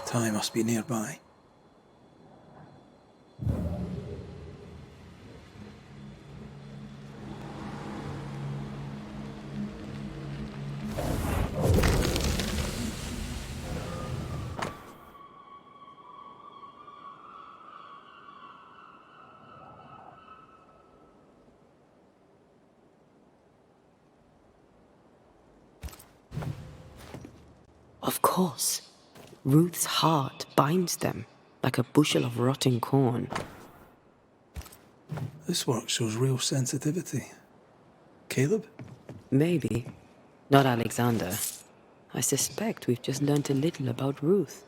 Ty must be nearby. Of course. Ruth's heart binds them like a bushel of rotting corn. This work shows real sensitivity. Caleb? Maybe. Not Alexander. I suspect we've just learnt a little about Ruth.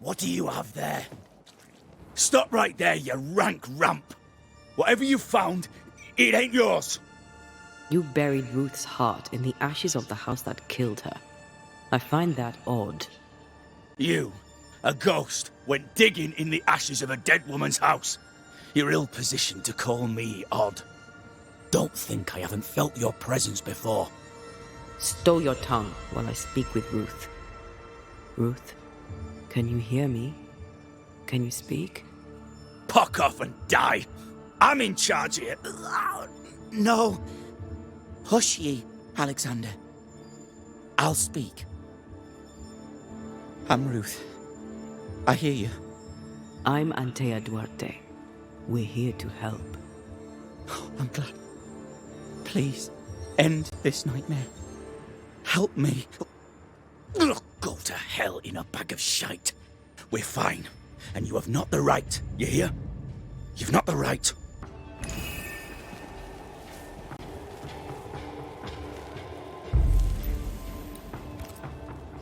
What do you have there? Stop right there, you rank ramp. Whatever you found, it ain't yours. You buried Ruth's heart in the ashes of the house that killed her. I find that odd. You, a ghost, went digging in the ashes of a dead woman's house. You're ill-positioned to call me odd. Don't think I haven't felt your presence before. Stow your tongue while I speak with Ruth. Ruth, can you hear me? Can you speak? Puck off and die. I'm in charge here. No. Hush ye, Alexander. I'll speak. I'm Ruth. I hear you. I'm Antea Duarte. We're here to help. Oh, I'm glad. Please, end this nightmare. Help me. Go to hell in a bag of shite. We're fine, and you have not the right, you hear? You've not the right.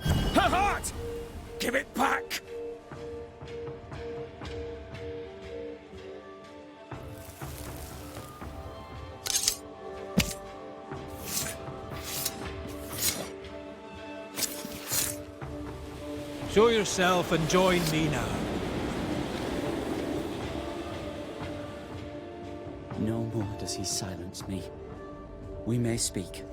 Her heart! Give it back! Show yourself and join me now. No more does he silence me. We may speak.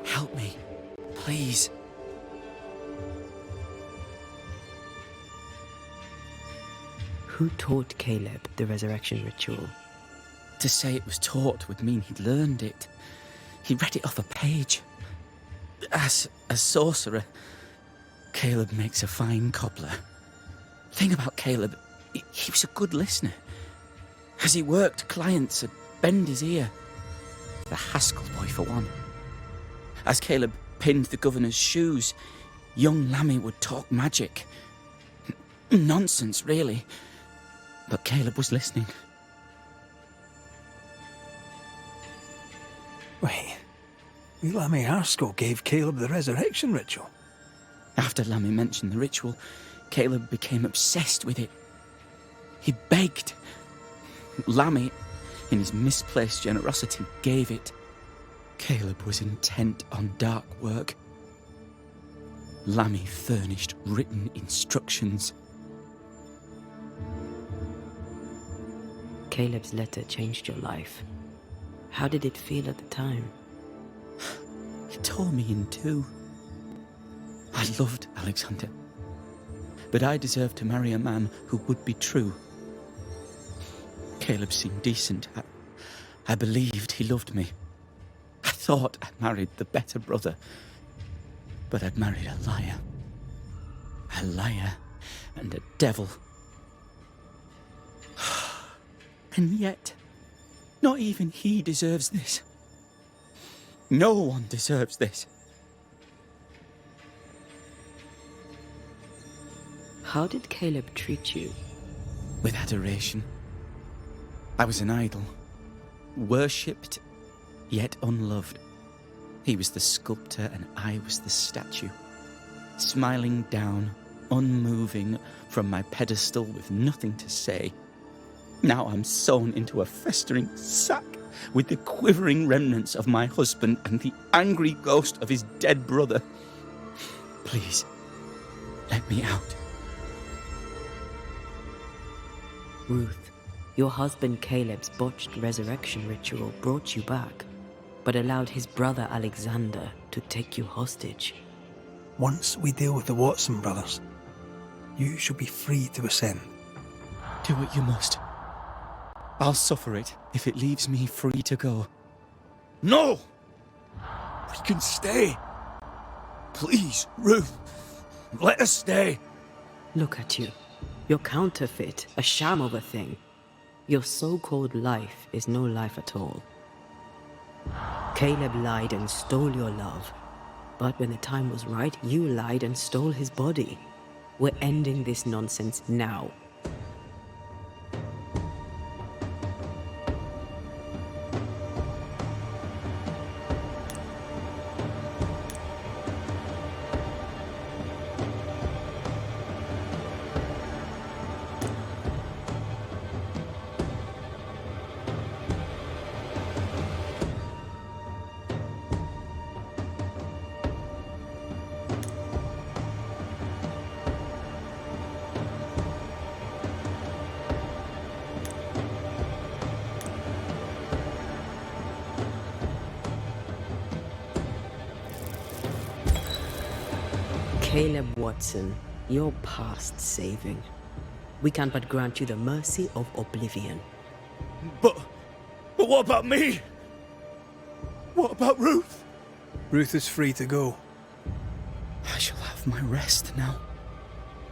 Help me, please. Who taught Caleb the resurrection ritual? To say it was taught would mean he'd learned it. He read it off a page. As a sorcerer, Caleb makes a fine cobbler. Thing about Caleb, he was a good listener. As he worked, clients would bend his ear. The Haskell boy, for one. As Caleb pinned the governor's shoes, young Lammy would talk magic. Nonsense, really. But Caleb was listening. Wait, Lammy Haskell gave Caleb the resurrection ritual? After Lammy mentioned the ritual, Caleb became obsessed with it. He begged. Lammy, in his misplaced generosity, gave it. Caleb was intent on dark work. Lammy furnished written instructions. Caleb's letter changed your life. How did it feel at the time? It tore me in two. I loved Alexander, but I deserved to marry a man who would be true. Caleb seemed decent. I believed he loved me. I thought I married the better brother, but I'd married a liar. A liar and a devil. And yet, not even he deserves this. No one deserves this. How did Caleb treat you? With adoration. I was an idol. Worshipped, yet unloved. He was the sculptor and I was the statue. Smiling down, unmoving from my pedestal with nothing to say. Now I'm sewn into a festering sack with the quivering remnants of my husband and the angry ghost of his dead brother. Please, let me out. Ruth, your husband Caleb's botched resurrection ritual brought you back, but allowed his brother Alexander to take you hostage. Once we deal with the Watson brothers, you shall be free to ascend. Do what you must. I'll suffer it if it leaves me free to go. No! We can stay. Please, Ruth, let us stay. Look at you. You're counterfeit, a sham of a thing. Your so-called life is no life at all. Caleb lied and stole your love. But when the time was right, you lied and stole his body. We're ending this nonsense now. Caleb Watson, you're past saving. We can but grant you the mercy of oblivion. But what about me? What about Ruth? Ruth is free to go. I shall have my rest now.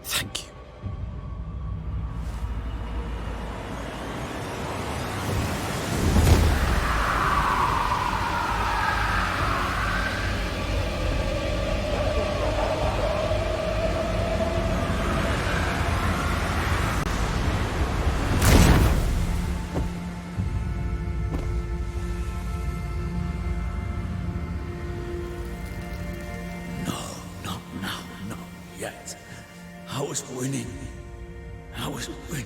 Thank you. Yet. I was winning. I was winning.